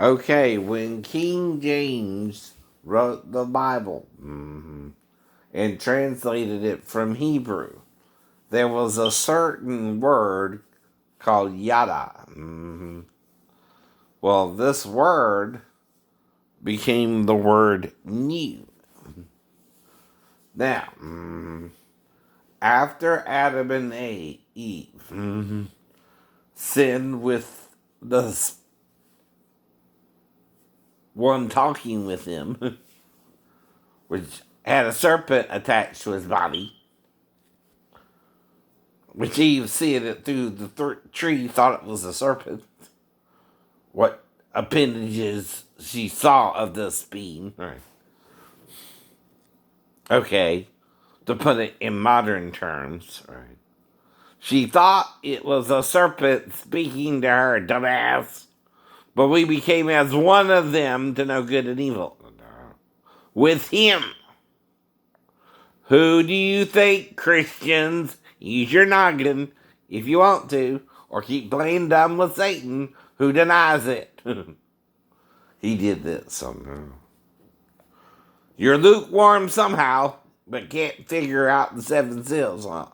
Okay, when King James wrote the Bible and translated it from Hebrew, there was a certain word called yada. Well, this word became the word new. Now, after Adam and Eve sinned with the one talking with him, which had a serpent attached to his body, which Eve seeing it through the tree thought it was a serpent. What appendages she saw of this being. Right. Okay, to put it in modern terms, right. She thought it was a serpent speaking to her, dumbass. But we became as one of them to know good and evil. With him. Who do you think, Christians? Use your noggin if you want to, or keep playing dumb with Satan, who denies it. He did this somehow. You're lukewarm somehow, but can't figure out the seven seals, huh?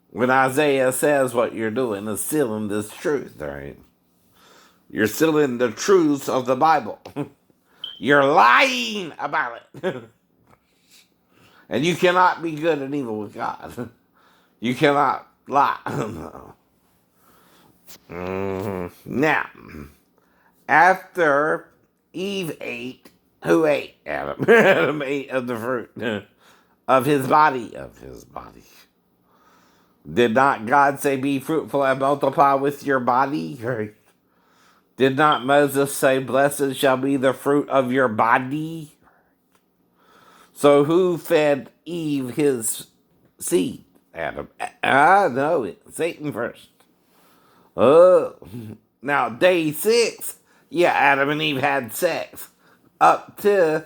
When Isaiah says what you're doing is sealing this truth, right? You're sealing the truths of the Bible. You're lying about it. And you cannot be good and evil with God. You cannot lie. Now, after Eve ate, who ate? Adam. Adam ate of the fruit of his body. Of his body. Did not God say, be fruitful and multiply with your body? Did not Moses say, blessed shall be the fruit of your body? So who fed Eve his seed? Adam. No, Satan first. Oh. Now, day 6, yeah, Adam and Eve had sex up to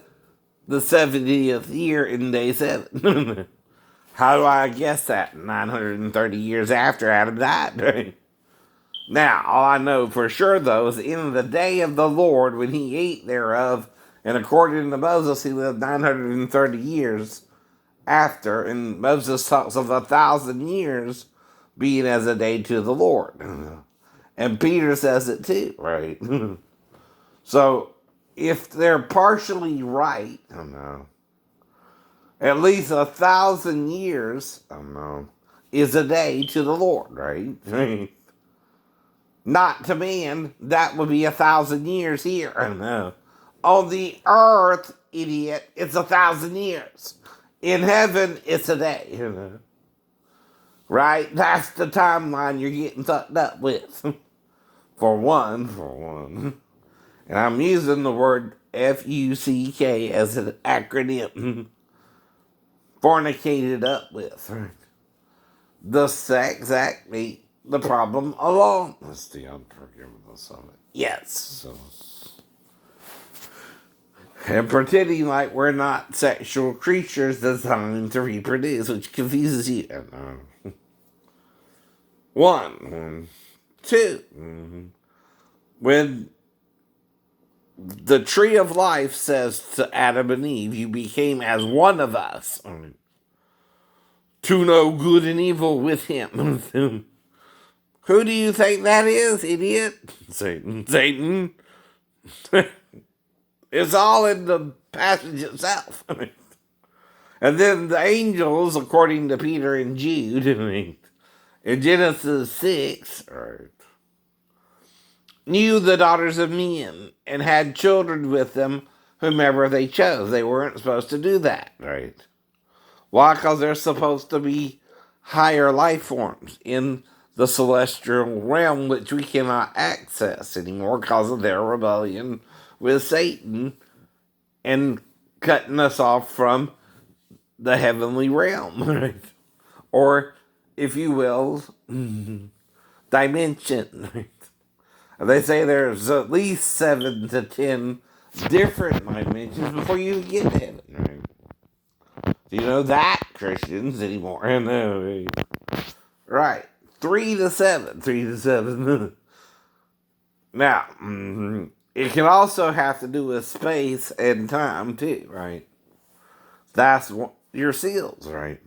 the 70th year in day 7. How do I guess that? 930 years after Adam died. Now, all I know for sure, though, is in the day of the Lord, when he ate thereof, and according to Moses, he lived 930 years after, and Moses talks of 1,000 years being as a day to the Lord. And Peter says it too, right? So, if they're partially right, I don't know, at least 1,000 years, I don't know, is a day to the Lord, right? Not to man, that would be 1,000 years here. I don't know. On the earth, idiot, it's 1,000 years. In heaven, it's a day. Right? That's the timeline you're getting fucked up with. For one. And I'm using the word FUCK as an acronym. Fornicated up with. Thus exactly the problem alone. That's the unforgiveness of it. Yes. So, and pretending like we're not sexual creatures designed to reproduce, which confuses you. One. Two. When the tree of life says to Adam and Eve, you became as one of us to know good and evil with him. Who do you think that is, idiot? Satan. It's all in the passage itself. And then the angels, according to Peter and Jude, in Genesis 6, knew the daughters of men and had children with them, whomever they chose. They weren't supposed to do that, right? Why? Because they're supposed to be higher life forms in the celestial realm, which we cannot access anymore because of their rebellion with Satan and cutting us off from the heavenly realm, right? Or, if you will, dimension. Right? They say there's at least 7 to 10 different dimensions before you get to heaven. Right? Do you know that, Christians, anymore? I know. Right. 3 to 7. 3 to 7. Now, it can also have to do with space and time too, right? That's your seals, right?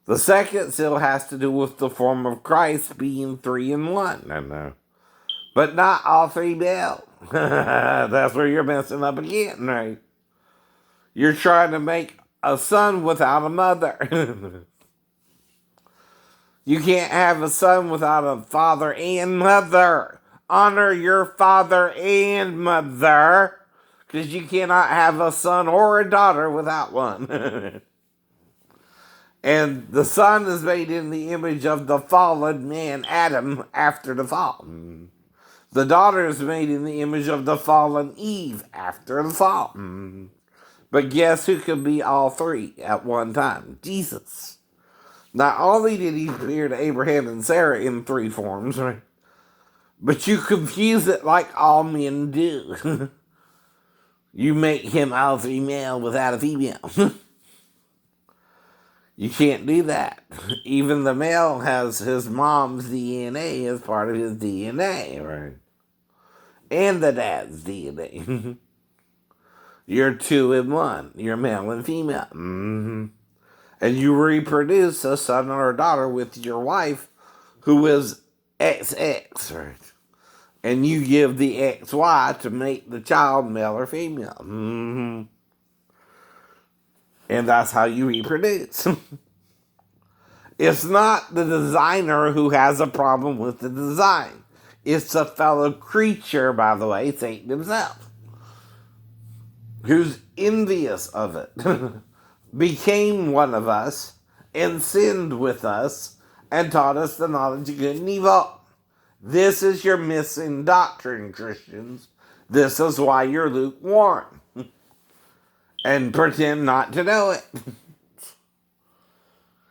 The second seal has to do with the form of Christ being 3 in 1. I know. But not all 3 male. That's where you're messing up again, right? You're trying to make a son without a mother. You can't have a son without a father and mother. Honor your father and mother, because you cannot have a son or a daughter without one. And the son is made in the image of the fallen man, Adam, after the fall. The daughter is made in the image of the fallen Eve, after the fall. But guess who can be all 3 at one time? Jesus. Not only did he appear to Abraham and Sarah in 3 forms, right? But you confuse it like all men do. You make him all 3 male without a female. You can't do that. Even the male has his mom's DNA as part of his DNA, right? And the dad's DNA. You're 2 in 1. You're male and female. And you reproduce a son or a daughter with your wife who is XX, right? And you give the XY to make the child male or female. And that's how you reproduce. It's not the designer who has a problem with the design. It's a fellow creature, by the way, Satan himself, who's envious of it, became one of us, and sinned with us, and taught us the knowledge of good and evil. This is your missing doctrine, Christians. This is why you're lukewarm. And pretend not to know it.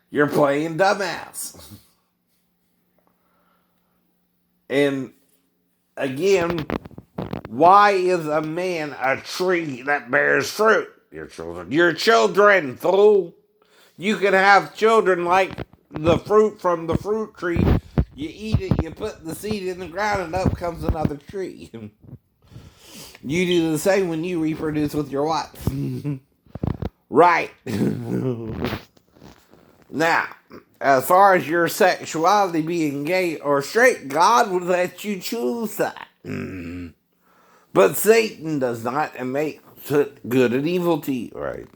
You're playing dumbass. And again, why is a man a tree that bears fruit? Your children. Your children, fool. You can have children like the fruit from the fruit tree. You eat it, you put the seed in the ground, and up comes another tree. You do the same when you reproduce with your wife. Right. Now, as far as your sexuality being gay or straight, God would let you choose that. But Satan does not, and makes it good and evil to you, right?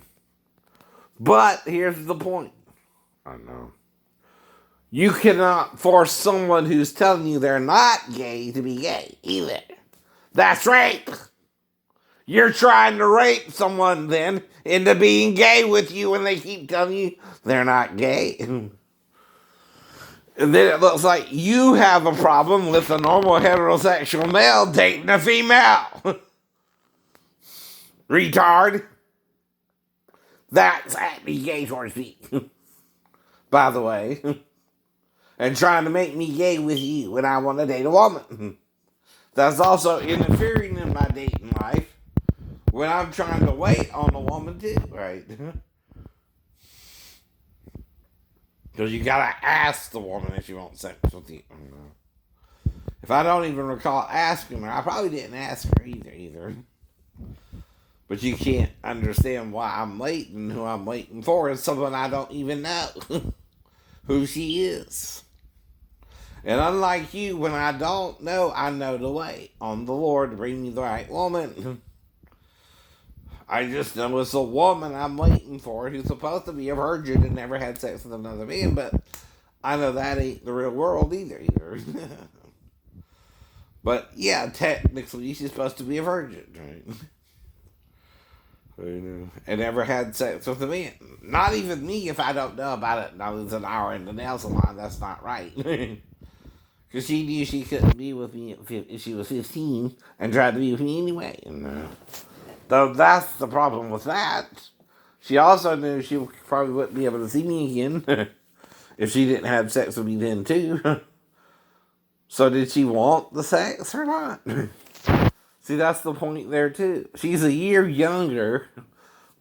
But here's the point. I know. You cannot force someone who's telling you they're not gay to be gay either. That's rape. You're trying to rape someone then into being gay with you when they keep telling you they're not gay. And then it looks like you have a problem with a normal heterosexual male dating a female. Retard. That's acting gay towards me. By the way. And trying to make me gay with you when I want to date a woman. That's also interfering in my dating life when I'm trying to wait on a woman too, right? Because you gotta ask the woman if she wants sex with you. If I don't even recall asking her, I probably didn't ask her either. But you can't understand why I'm waiting. Who I'm waiting for is someone I don't even know who she is. And unlike you, when I don't know, I know to wait on the Lord to bring me the right woman. I just know it's a woman I'm waiting for who's supposed to be a virgin and never had sex with another man, but I know that ain't the real world either. But yeah, technically she's supposed to be a virgin, right? And never had sex with a man. Not even me if I don't know about it and I lose an hour in the nail salon. That's not right. Because she knew she couldn't be with me if she was 15 and tried to be with me anyway. So that's the problem with that. She also knew she probably wouldn't be able to see me again if she didn't have sex with me then too. So did she want the sex or not? See, that's the point there too. She's a year younger,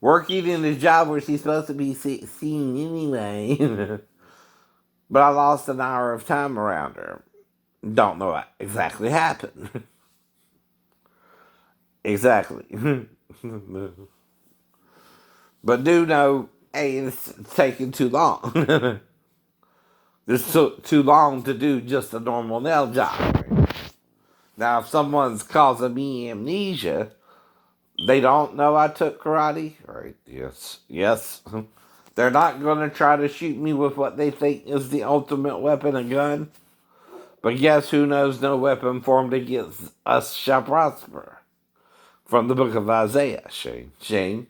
working in a job where she's supposed to be 16 anyway. But I lost an hour of time around her. Don't know what exactly happened. Exactly. But do know, hey, it's taking too long. It's too long to do just a normal nail job. Now, if someone's causing me amnesia, they don't know I took karate, right? Yes, yes. They're not going to try to shoot me with what they think is the ultimate weapon, a gun. But guess who knows no weapon formed against us shall prosper? From the book of Isaiah, Shane. Shane.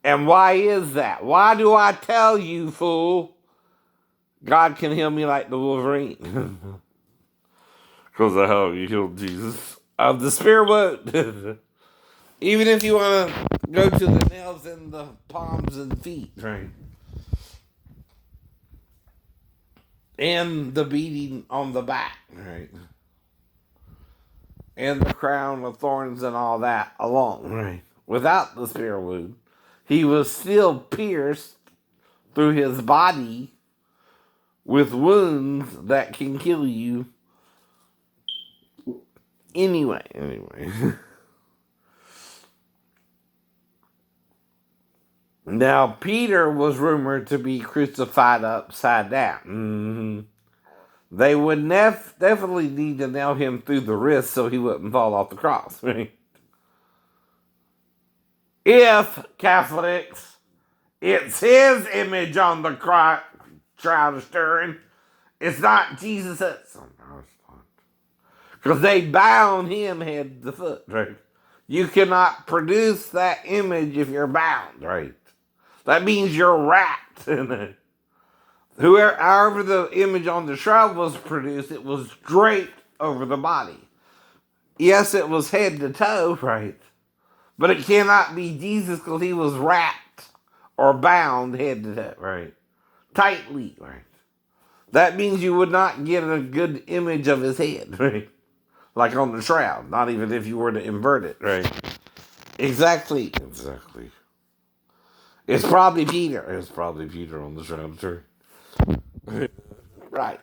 And why is that? Why do I tell you, fool? God can heal me like the Wolverine. Because of how he healed Jesus of the spear wound. Even if you want to go to the nails in the palms and feet, right? And the beating on the back, right? And the crown of thorns and all that alone, right? Without the spear wound, he was still pierced through his body with wounds that can kill you anyway. Now, Peter was rumored to be crucified upside down. They would definitely need to nail him through the wrist so he wouldn't fall off the cross. If Catholics, it's his image on the shroud of Turin, it's not Jesus's. Because they bound him head to foot, right? You cannot produce that image if you're bound, right? That means you're wrapped in it. However the image on the shroud was produced, it was draped over the body. Yes, it was head to toe, right? But it cannot be Jesus because he was wrapped or bound head to toe, right? Tightly, right? That means you would not get a good image of his head, right? Like on the shroud, not even if you were to invert it, right? Exactly. It's probably Peter. It's probably Peter on the shroud, sure. Right.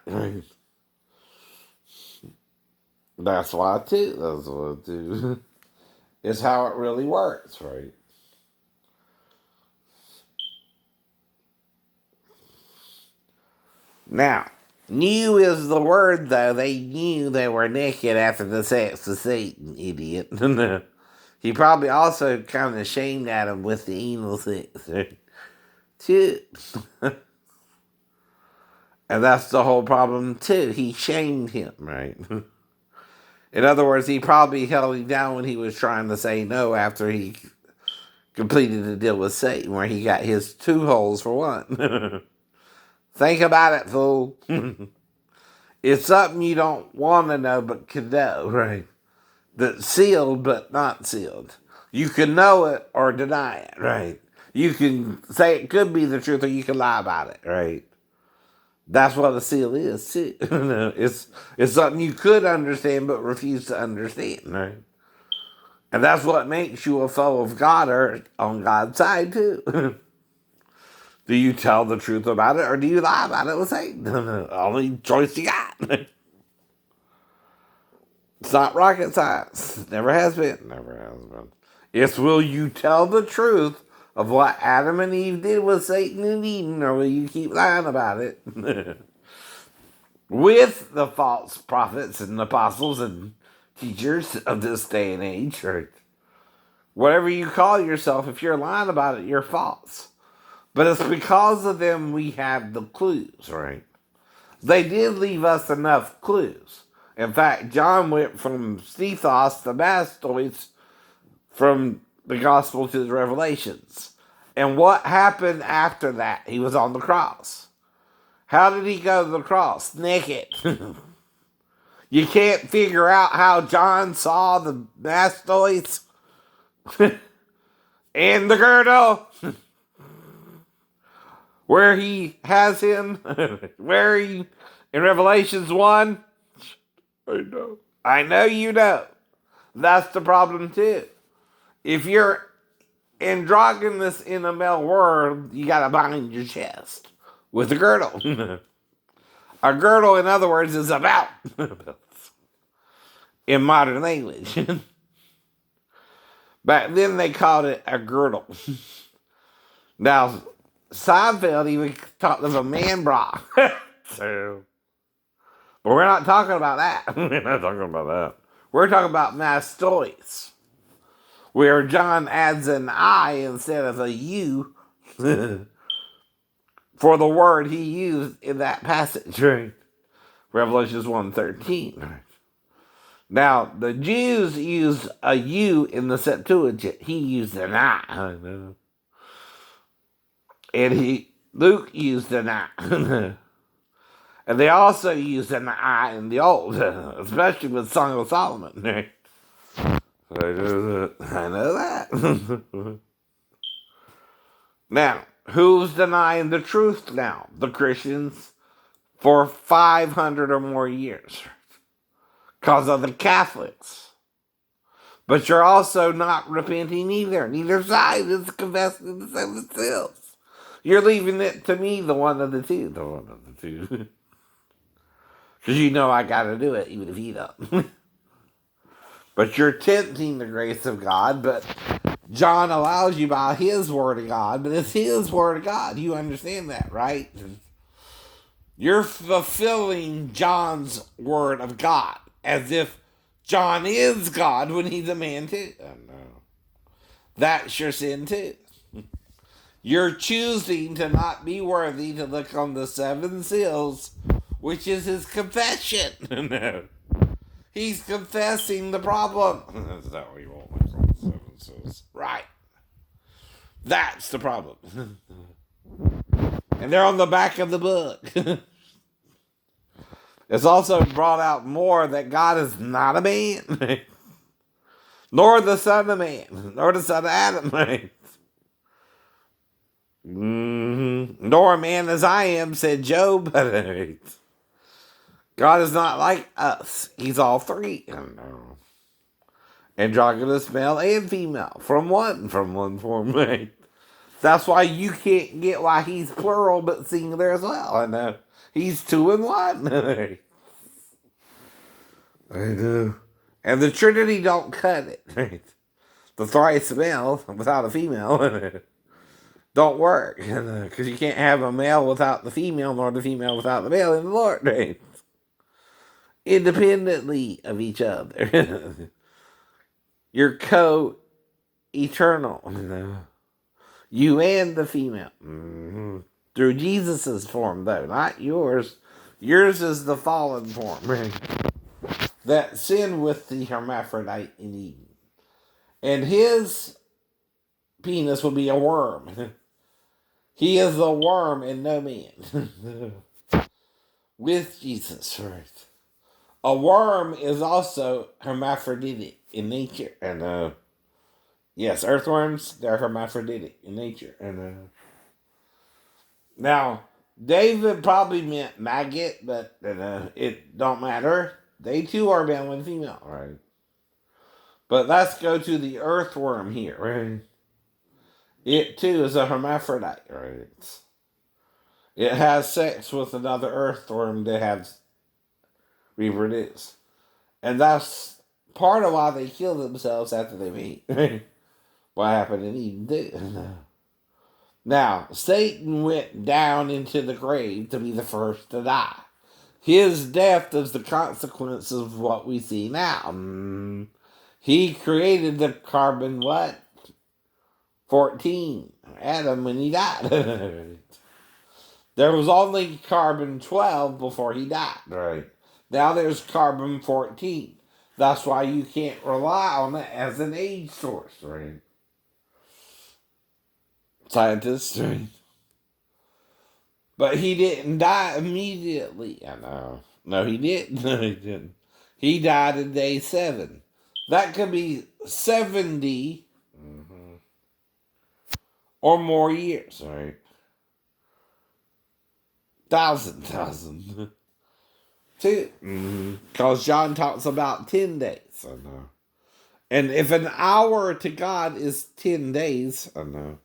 That's why too. That's what too. It's how it really works, right? Now, knew is the word though. They knew they were naked after the sex of Satan, idiot. He probably also kind of shamed at him with the anal sex. Too. And that's the whole problem too. He shamed him, right? In other words, he probably held him down when he was trying to say no after he completed the deal with Satan, where he got his 2 holes for one. Think about it, fool. It's something you don't want to know but can know, right? That's sealed but not sealed. You can know it or deny it, right? You can say it could be the truth or you can lie about it, right? That's what a seal is, too. it's something you could understand but refuse to understand, right? And that's what makes you a foe of God or on God's side, too. Do you tell the truth about it or do you lie about it with Satan? Only choice you got. It's not rocket science. Never has been. Never has been. It's will you tell the truth of what Adam and Eve did with Satan and Eden, or will you keep lying about it? With the false prophets and apostles and teachers of this day and age, right? Whatever you call yourself, if you're lying about it, you're false. But it's because of them we have the clues, right? They did leave us enough clues. In fact, John went from Stethos to Mastoids from the Gospel to the Revelations. And what happened after that? He was on the cross. How did he go to the cross? Naked. You can't figure out how John saw the Mastoids and the girdle where he has him, where he, in Revelations 1, I know you know. That's the problem too. If you're androgynous in a male world, you gotta bind your chest with a girdle. A girdle, in other words, is about, in modern language. Back then they called it a girdle. Now, Seinfeld even talked of a man bra. So, but we're not talking about that. We're not talking about that. We're talking about mastoids, where John adds an I instead of a U for the word he used in that passage, right? Revelations 1:13. Now, the Jews used a U in the Septuagint. He used an I. And Luke used an I. And they also used an I in the Old, especially with Song of Solomon. I know that. Now, who's denying the truth now? The Christians for 500 or more years. Because of the Catholics. But you're also not repenting either. Neither side is confessing the seven sins. You're leaving it to me, the one of the two. The one of the two. Because you know I got to do it, even if you don't. But you're tempting the grace of God, but John allows you by his word of God, but it's his word of God. You understand that, right? You're fulfilling John's word of God as if John is God when he's a man too. Oh, no. That's your sin too. You're choosing to not be worthy to look on the seven seals, which is his confession. No. He's confessing the problem. That's not what you want to look on the seven seals. Right. That's the problem. And they're on the back of the book. It's also brought out more that God is not a man, nor the son of man, nor the son of Adam, nor a man as I am, said Job. God is not like us. He's all three. Androgynous, male and female, from one form. That's why you can't get why he's plural but singular as well. I know. He's two in one. I know. And the Trinity don't cut it. Right? The thrice male without a female don't work. Because you can't have a male without the female, nor the female without the male in the Lord. Right? Independently of each other. You're co-eternal. You and the female. Mm-hmm. Through Jesus' form, though, not yours. Yours is the fallen form. Right? That sinned with the hermaphrodite in Eden. And his penis will be a worm. He is a worm and no man. With Jesus, right? A worm is also hermaphroditic in nature. And, yes, earthworms, they're hermaphroditic in nature. And, now, David probably meant maggot, but it don't matter. They too are male and female, right? But let's go to the earthworm here, right? It too is a hermaphrodite, right? It has sex with another earthworm to have reproduce. And that's part of why they kill themselves after they meet. What happened in Eden too. Now, Satan went down into the grave to be the first to die. His death is the consequence of what we see now. He created the carbon, what? 14. Adam when he died. There was only carbon 12 before he died. Right. Now there's carbon 14. That's why you can't rely on it as an age source, right? Scientists, right? But he didn't die immediately. I know. No, he didn't. No, he didn't. He died in day 7. That could be 70 or more years, right? Thousand. Two. Because John talks about 10 days. I know. And if an hour to God is 10 days, I know.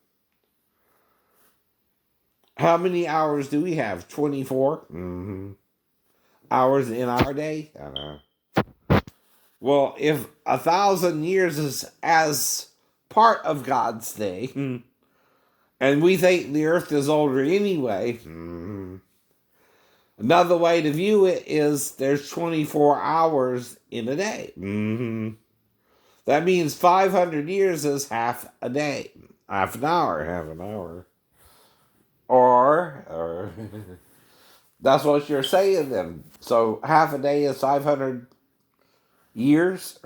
How many hours do we have? 24 hours in our day? I know. Well, if 1,000 years is as part of God's day. And we think the earth is older anyway. Another way to view it is there's 24 hours in a day. That means 500 years is half a day. Half an hour, half an hour. Or that's what you're saying then. So half a day is 500 years?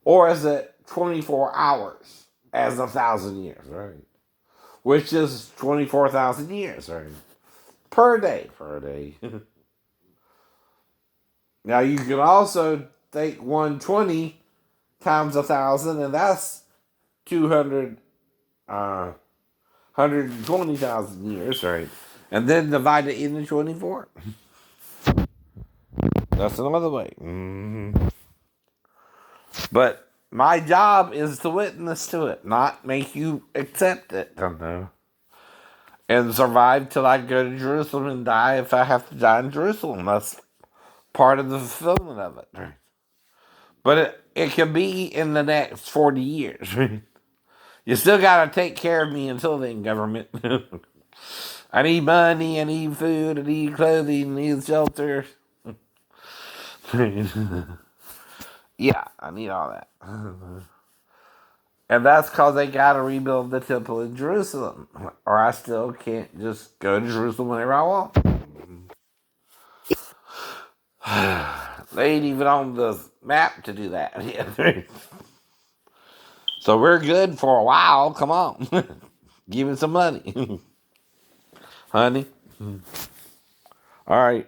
Or is it 24 hours as 1,000 years, right? Which is 24,000 years, right? Per day. Now you can also take 120 times 1,000, and that's 200, 120,000 years, right? And then divide it into 24. That's another way. But my job is to witness to it, not make you accept it. And survive till I go to Jerusalem and die if I have to die in Jerusalem. That's part of the fulfillment of it. Right? But it can be in the next 40 years. Right? You still got to take care of me until then, government. I need money, I need food, I need clothing, I need shelter. Yeah, I need all that. And that's because they got to rebuild the temple in Jerusalem. Or I still can't just go to Jerusalem whenever I want. They ain't even on the map to do that. So we're good for a while. Come on. Give me some money. Honey. All right.